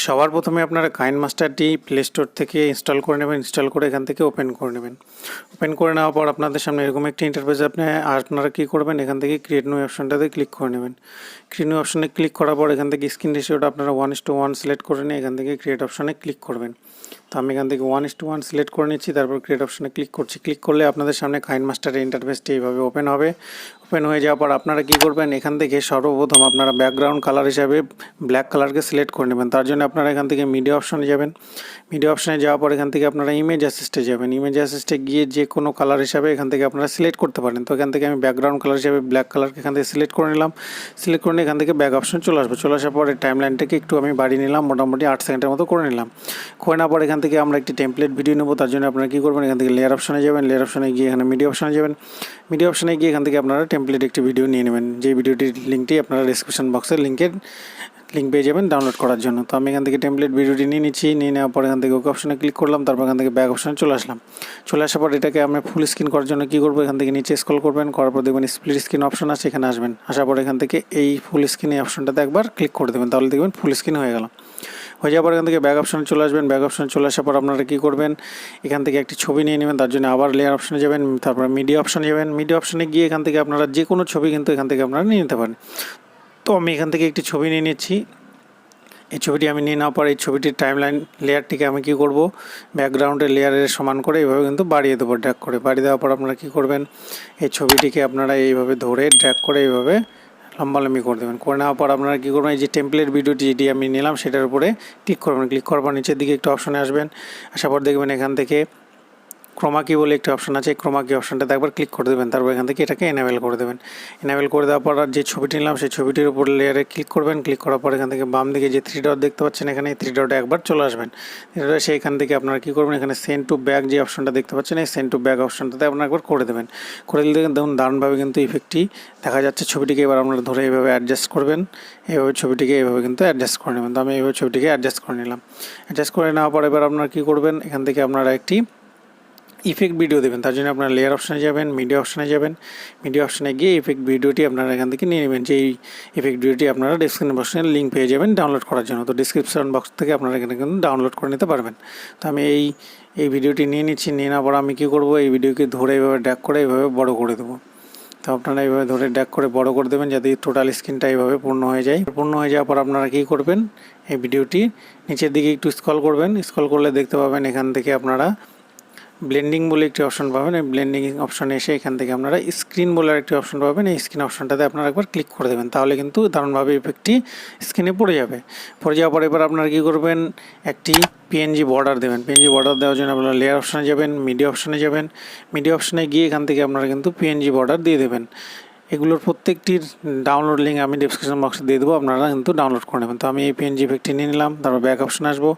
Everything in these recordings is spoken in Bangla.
সবার প্রথমে আপনারা কাইনমাস্টারটি প্লে স্টোর থেকে ইনস্টল করে নেবেন। ইনস্টল করে এখান থেকে ওপেন করে নেবেন। ওপেন করে নেওয়ার পর আপনাদের সামনে এরকম একটি ইন্টারফেস আপনারা কী করবেন, এখান থেকে ক্রিয়েট নিউ অপশনটাতে ক্লিক করে নেবেন। ক্রিয়েট নিউ অপশনে ক্লিক করার পর এখান থেকে স্ক্রিন রেশিওটা আপনারা 1:1 সিলেক্ট করে নিয়ে এখান থেকে ক্রিয়েট অপশনে ক্লিক করবেন। তো আমি এখান থেকে 1:1 সিলেক্ট করে নিচ্ছি, তারপর ক্রিয়েট অপশনে ক্লিক করছি। ক্লিক করলে আপনাদের সামনে কাইনমাস্টারের ইন্টারফেসটি এইভাবে ওপেন হবে। ওপেন হয়ে যাওয়ার পর আপনারা কী করবেন, এখান থেকে সর্বপ্রথম আপনারা ব্যাকগ্রাউন্ড কালার হিসাবে ব্ল্যাক কালারকে সিলেক্ট করে নেবেন। তার জন্য আপনারা এখান থেকে মিডিয়া অপশনে যাবেন। মিডিয়া অপশনে যাওয়ার পর এখান থেকে আপনারা ইমেজ অ্যাসিস্টে যাবেন। ইমেজ অ্যাসিস্টে গিয়ে যে কোনো কালার হিসাবে এখান থেকে আপনারা সিলেক্ট করতে পারেন। তো এখান থেকে আমি ব্যাকগ্রাউন্ড কালার হিসাবে ব্ল্যাক কালারকে এখান থেকে সিলেক্ট করে নিলাম। সিলেক্ট করে নিয়ে এখান থেকে ব্যাক অপশন চলে আসবে। চলে আসার পরে টাইম লাইনটাকে একটু আমি বাড়িয়ে নিলাম, মোটামুটি 8 সেকেন্ডের মতো করে নিলাম। করে নেওয়ার পর এখান থেকে আমরা একটি টেমপ্লেট ভিডিও নেবো। তার জন্য আপনারা কী করবেন, এখান থেকে লেয়ার অপশনে যাবেন। লেয়ার অপশনে গিয়ে এখানে মিডিয়া অপশনে যাবেন। মিডিয়া অপশনে গিয়ে এখান থেকে আপনারা টেমপ্লেট একটি ভিডিও নিয়ে নেবেন। যে ভিডিওটির লিঙ্কটি আপনারা ডিসক্রিপশন বক্সের লিঙ্ক পেয়ে যাবেন ডাউনলোড করার জন্য। তো আমি এখান থেকে টেমপ্লেট ভিডিওটি নিয়ে নিচ্ছি। নিয়ে নেওয়ার পর এখান থেকে ওকে অপশনে ক্লিক করলাম। তারপর এখান থেকে ব্যাক অপশনে চলে আসলাম। চলে আসার পর এটাকে আমরা ফুল স্ক্রিন করার জন্য কী করবো, এখান থেকে নিচে স্ক্রল করবেন। করার পর দেখবেন স্প্লিট স্ক্রিন অপশন আছে, এখানে আসবেন। আসার পর এখান থেকে এই ফুল স্ক্রিন এই অপশনটাতে একবার ক্লিক করে দেবেন, তাহলে দেখবেন ফুল স্ক্রিন হয়ে গেল। হয়ে যাওয়ার পর এখান থেকে ব্যাক অপশনে চলে আসবেন। ব্যাক অপশনে চলে আসার পর আপনারা কী করবেন, এখান থেকে একটি ছবি নিয়ে নেবেন। তার জন্য আবার লেয়ার অপশনে যাবেন, তারপর মিডিয়া অপশনে যাবেন। মিডিয়া অপশনে গিয়ে এখান থেকে আপনারা যে কোনো ছবি কিন্তু এখান থেকে আপনারা নিয়ে নিতে পারেন। তো আমি এখান থেকে একটি ছবি নিয়ে নিচ্ছি। এই ছবিটি আমি নিয়ে নেওয়ার পর এই ছবিটির টাইমলাইন লেয়ারটিকে আমি কী করব, ব্যাকগ্রাউন্ডের লেয়ারের সমান করে এইভাবে কিন্তু বাড়িয়ে দেবো, ড্র্যাগ করে। বাড়িয়ে দেওয়ার পর আপনারা কী করবেন, এই ছবিটিকে আপনারা এইভাবে ধরে ড্র্যাগ করে এইভাবে লম্বালম্বি করে দেবেন। করে নেওয়ার পর আপনারা কী করবেন, এই যে টেমপ্লেট ভিডিওটি যেটি আমি নিলাম সেটার উপরে ক্লিক করবেন। ক্লিক করার পর নিচের দিকে একটু অপশনে আসবেন। আসার পর দেখবেন এখান থেকে ক্রোমা কি বলে একটি অপশন আছে, ক্রোমা কি অপশনটাতে একবার ক্লিক করে দেবেন। তারপর এখান থেকে এটাকে এনাবেল করে দেবেন। এনাবেল করে দেওয়ার পর আর যে ছবিটি নিলাম সেই ছবিটির উপর লেয়ারে ক্লিক করবেন। ক্লিক করার পর এখান থেকে বাম দিকে যে 3 ডট দেখতে পাচ্ছেন, এখানে এই 3 ডটে একবার চলে আসবেন। সেইখান থেকে আপনারা কী করবেন, এখানে সেন্ড টু ব্যাক যে অপশনটা দেখতে পাচ্ছেন, এই সেন্ড টু ব্যাক অপশনটাতে আপনারা একবার করে দেবেন। করে দিলে দেখুন দারুণভাবে কিন্তু ইফেক্টটি দেখা যাচ্ছে। ছবিটিকে এবার আপনারা ধরে এইভাবে অ্যাডজাস্ট করবেন। এইভাবে ছবিটিকে এইভাবে কিন্তু অ্যাডজাস্ট করে নেবেন। তো আমি এইভাবে ছবিটিকে অ্যাডজাস্ট করে নিলাম। অ্যাডজাস্ট করে নেওয়ার পর এবার আপনারা কী করবেন, এখান থেকে আপনারা একটি ইফেক্ট ভিডিও দেবেন। তার জন্য আপনারা লেয়ার অপশনে যাবেন, মিডিয়া অপশনে যাবেন। মিডিয়া অপশনে গিয়ে ইফেক্ট ভিডিওটি আপনারা এখান থেকে নিয়ে নেবেন। যে এই ইফেক্ট ভিডিওটি আপনারা ডিসক্রিপশন বক্সে লিঙ্ক পেয়ে যাবেন ডাউনলোড করার জন্য। তো ডিসক্রিপশন বক্স থেকে আপনারা এখানে কিন্তু ডাউনলোড করে নিতে পারবেন। তো আমি এই ভিডিওটি নিয়ে নিচ্ছি। নিয়ে নেওয়ার পর আমি কী করবো, এই ভিডিওকে ধরে এইভাবে ড্র্যাগ করে এইভাবে বড় করে দেবো। তো আপনারা এইভাবে ধরে ড্র্যাগ করে বড় করে দেবেন, যাতে টোটাল স্ক্রিনটা এইভাবে পূর্ণ হয়ে যায়। পূর্ণ হয়ে যাওয়ার পর আপনারা কী করবেন, এই ভিডিওটি নিচের দিকে একটু স্ক্রল করবেন। স্ক্রল করলে দেখতে পাবেন এখান থেকে আপনারা ব্লেন্ডিং বলে একটি অপশন পাবেন। এই ব্লেন্ডিং অপশনে এসে এখান থেকে আপনারা স্ক্রিন বলে একটি অপশন পাবেন। এই স্ক্রিন অপশনটাতে আপনারা একবার ক্লিক করে দেবেন, তাহলে কিন্তু দারুণভাবে ইফেক্টটি স্ক্রিনে পড়ে যাবে। পড়ে যাওয়ার পর এবার আপনারা কী করবেন, একটি পিএনজি বর্ডার দেবেন। পিএনজি বর্ডার দেওয়ার জন্য আপনারা লেয়ার অপশনে যাবেন, মিডিয়া অপশনে যাবেন। মিডিয়া অপশনে গিয়ে এখান থেকে আপনারা কিন্তু পিএনজি বর্ডার দিয়ে দেবেন। এগুলোর প্রত্যেকটির ডাউনলোড লিঙ্ক আমি ডিসক্রিপশন বক্সে দিয়ে দেবো, আপনারা কিন্তু ডাউনলোড করে নেবেন। তো আমি এই পিএনজি ইফেক্টটি নিয়ে নিলাম। তারপর ব্যাক অপশনে আসবো।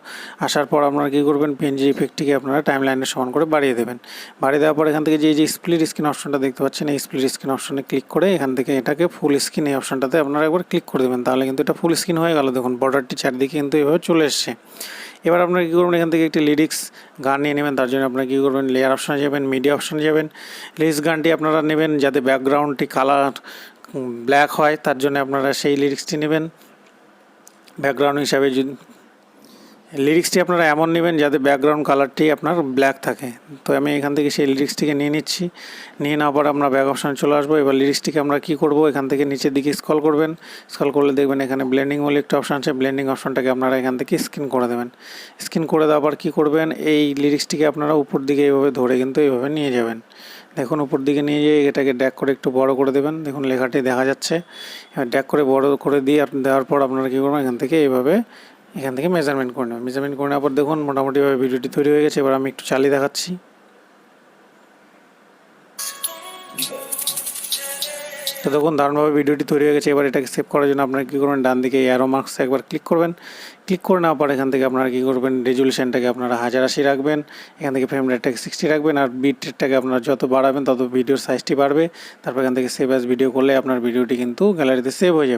আসার পর আপনারা কী করবেন, পিএনজি ইফেক্টটিকে আপনারা টাইম লাইনের সমান করে বাড়িয়ে দেবেন। বাড়িয়ে দেওয়ার পর এখান থেকে যে স্প্লিট স্ক্রিন অপশনটা দেখতে পাচ্ছেন, এই স্প্লিট স্ক্রিন অপশনে ক্লিক করে এখান থেকে এটাকে ফুল স্ক্রিন এই অপশনটাতে আপনারা একবার ক্লিক করে দেবেন, তাহলে কিন্তু এটা ফুল স্ক্রিন হয়ে গেল। দেখুন বর্ডারটি চারদিকে কিন্তু এভাবে চলে এসছে। এবার আপনারা কী করবেন, এখান থেকে একটি লিরিক্স গান নিয়ে নেবেন। তার জন্য আপনারা কী করবেন, লেয়ার অপশনে যাবেন, মিডিয়া অপশনে যাবেন। লিরিক্স গানটি আপনারা নেবেন যাতে ব্যাকগ্রাউন্ডটি কালার ব্ল্যাক হয়, তার জন্য আপনারা সেই লিরিক্সটি নেবেন। ব্যাকগ্রাউন্ড হিসাবে লিরিক্সটি আপনারা এমন নেবেন যাতে ব্যাকগ্রাউন্ড কালারটি আপনার ব্ল্যাক থাকে। তো আমি এখান থেকে সেই লিরিক্সটিকে নিয়ে নিচ্ছি। নিয়ে নেওয়ার পর আমরা ব্যাক অপশনে চলে আসবো। এবার লিরিক্সটিকে আমরা কী করবো, এখান থেকে নিচের দিকে স্ক্রল করবেন। স্ক্রল করলে দেখবেন এখানে ব্লেন্ডিং বলে একটা অপশন আছে। ব্লেন্ডিং অপশনটাকে আপনারা এখান থেকে স্ক্রিন করে দেবেন। স্ক্রিন করে দেওয়ার পর কী করবেন, এই লিরিক্সটিকে আপনারা উপর দিকে এইভাবে ধরে কিন্তু এইভাবে নিয়ে যাবেন। দেখুন উপর দিকে নিয়ে যেয়ে এটাকে ড্র্যাগ করে একটু বড় করে দেবেন। দেখুন লেখাটি দেখা যাচ্ছে। এবার ড্র্যাগ করে বড় করে দিয়ে দেওয়ার পর আপনারা কী করবেন, এখান থেকে মেজারমেন্ট করে নেবেন। মেজারমেন্ট করে নেওয়ার পর দেখুন মোটামুটিভাবে ভিডিওটি তৈরি হয়ে গেছে। এবার আমি একটু চালিয়ে দেখাচ্ছি। তো দেখুন দারুণভাবে ভিডিওটি তৈরি হয়ে গেছে। এবার এটাকে সেভ করার জন্য আপনারা কী করবেন, ডান দিকে অ্যারো মার্কস একবার ক্লিক করবেন। ক্লিক করে নেওয়ার পর এখান থেকে আপনারা কী করবেন, রেজুলেশনটাকে আপনারা 1080 রাখবেন। এখান থেকে ফ্রেম রেটটাকে 60 রাখবেন। আর বিট রেটটাকে আপনারা যত বাড়াবেন তত ভিডিওর সাইজটি বাড়বে। তারপর এখান থেকে সেভ অ্যাজ ভিডিও করলে আপনার ভিডিওটি কিন্তু গ্যালারিতে সেভ হয়ে যাবে।